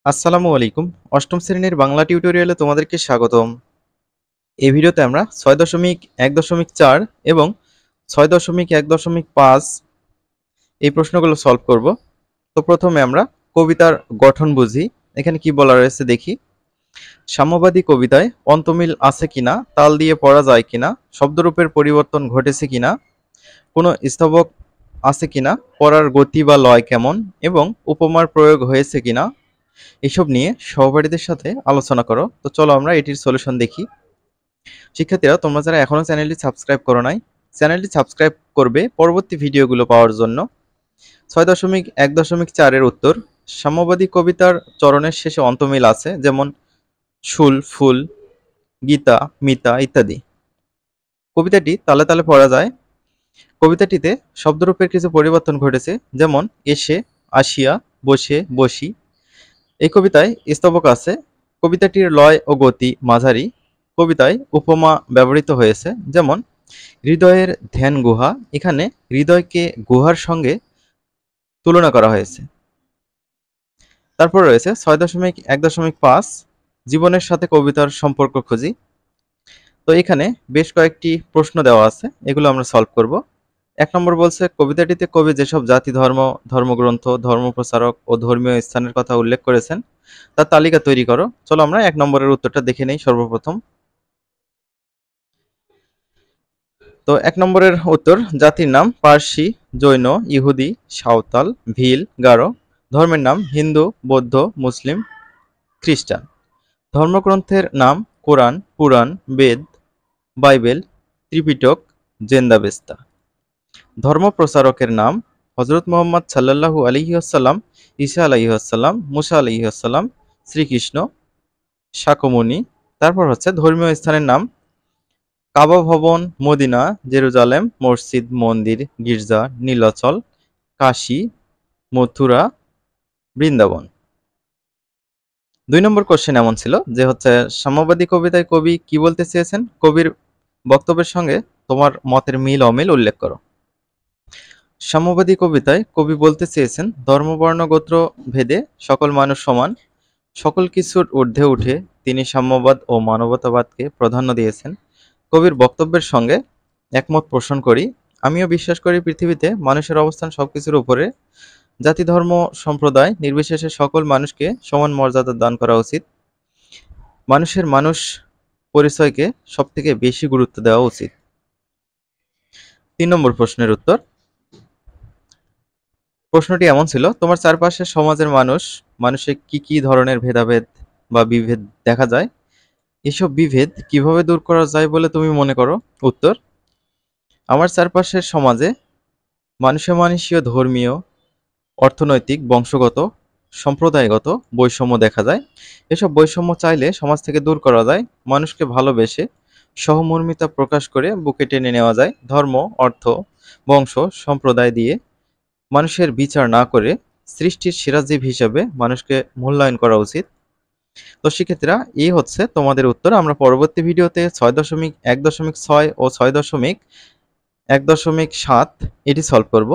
আসসালামু আলাইকুম। অষ্টম শ্রেণীর বাংলা টিউটোরিয়ালে তোমাদেরকে স্বাগতম। এই ভিডিওতে আমরা ৬.১.৪ এবং ৬.১.৫ এই প্রশ্নগুলো সলভ করব। তো প্রথমে আমরা কবিতার গঠন বুঝি। এখানে কি বলা রয়েছে দেখি। সাম্যবাদী কবিতায় অন্তমিল আছে কিনা, তাল দিয়ে পড়া যায় কিনা, শব্দরূপের পরিবর্তন ঘটেছে কিনা, কোনো স্তবক আছে কিনা, পড়ার গতি বা লয় কেমন এবং উপমার প্রয়োগ হয়েছে কিনা, এসব নিয়ে সহপাঠীদের সাথে আলোচনা করো। তো চলো আমরা এটির সলিউশন দেখি। শিক্ষার্থীরা, তোমরা যারা এখনো চ্যানেলটি সাবস্ক্রাইব করো নাই, চ্যানেলটি সাবস্ক্রাইব করবে পরবর্তী ভিডিওগুলো পাওয়ার জন্য। ৬.১.৪ এর উত্তর, সাম্যবাদী কবিতার চরণের শেষে অন্তমিল আছে, যেমন শুল, ফুল, গীতা, মিতা ইত্যাদি। কবিতাটি তালে তালে পড়া যায়। কবিতাটিতে শব্দরূপের কিছু পরিবর্তন ঘটেছে, যেমন এসে, আসিয়া, বসে, বসি। এই কবিতায় স্তবক আছে। কবিতাটির লয় ও গতি মাঝারি। কবিতায় উপমা ব্যবহৃত হয়েছে, যেমন হৃদয়ের ধ্যান গুহা। এখানে হৃদয়কে গুহার সঙ্গে তুলনা করা হয়েছে। তারপর রয়েছে ৬.১.৫ জীবনের সাথে কবিতার সম্পর্ক খুঁজি। তো এখানে বেশ কয়েকটি প্রশ্ন দেওয়া আছে, এগুলো আমরা সলভ করব। ১ নম্বর বলছে, কবিতাটিতে কবি যেসব জাতি, ধর্ম, ধর্মগ্রন্থ, ধর্মপ্রচারক ও ধর্মীয় স্থানের কথা উল্লেখ করেছেন তার তালিকা তৈরি করো। চলো আমরা ১ নম্বরের উত্তরটা দেখে নেই সর্বপ্রথম। তো ১ নম্বরের উত্তর, জাতির নাম পার্সি, জৈন, ইহুদি, সাঁওতাল, ভিল, গারো। ধর্মের নাম হিন্দু, বৌদ্ধ, মুসলিম, খ্রিস্টান। ধর্মগ্রন্থের নাম কোরআন, পুরাণ, বেদ, বাইবেল, ত্রিপিটক, জেন্দাবেস্তা। ধর্মপ্রচারকের নাম হযরত মুহাম্মদ সাল্লাল্লাহু আলাইহি ওয়াসাল্লাম, ঈসা আলাইহি ওয়াসাল্লাম, মুসা আলাইহি ওয়াসাল্লাম, শ্রীকৃষ্ণ, শাকমুনি। তারপর হচ্ছে ধর্মীয় স্থানের নাম কাবা ভবন, মদিনা, জেরুজালেম, মসজিদ, মন্দির, গির্জা, নীলাচল, কাশী, মথুরা, বৃন্দাবন। ২ নম্বর কোশ্চেন এমন ছিল যে হচ্ছে, সাম্যবাদী কবিতায় কবি কি বলতে চেয়েছেন? কবির বক্তব্যের সঙ্গে তোমার মতের মিল অমিল উল্লেখ করো। সাম্যবাদী কবিতায় কবি বলতে চেয়েছেন, ধর্ম, বর্ণ, গোত্র ভেদে সকল মানুষ সমান। সকল কিছুর ঊর্ধ্বে উঠে তিনি সাম্যবাদ ও মানবতাবাদকে প্রাধান্য দিয়েছেন। কবির বক্তব্যের সঙ্গে একমত পোষণ করি। আমিও বিশ্বাস করি পৃথিবীতে মানুষের অবস্থান সবকিছুর উপরে। জাতি, ধর্ম, সম্প্রদায় নির্বিশেষে সকল মানুষকে সমান মর্যাদা দান করা উচিত। মানুষের মানুষ পরিচয়কে সবথেকে বেশি গুরুত্ব দেওয়া উচিত। ৩ নম্বর প্রশ্নের উত্তর। প্রশ্নটি এমন ছিল, তোমার চারপাশের সমাজের মানুষে কি কি ধরনের ভেদাভেদ বা বিভেদ দেখা যায়? এসব বিভেদ কিভাবে দূর করা যায় বলে তুমি মনে করো? উত্তর, আমার চারপাশের সমাজে মানুষীয় ধর্মীয়, অর্থনৈতিক, বংশগত, সম্প্রদায়গত বৈষম্য দেখা যায়। এসব বৈষম্য চাইলে সমাজ থেকে দূর করা যায়। মানুষকে ভালোবেসে সহমর্মিতা প্রকাশ করে বুকে টেনে নেওয়া যায়। ধর্ম, অর্থ, বংশ, সম্প্রদায় দিয়ে মানুষের বিচার না করে সৃষ্টির সেরা জীব হিসেবে মানুষকে মূল্যায়ন করা উচিত। তো শিক্ষার্থীরা, এই হচ্ছে তোমাদের উত্তর। আমরা পরবর্তী ভিডিওতে ৬.১.৬ ও ৬.১.৭ এটি সলভ করব।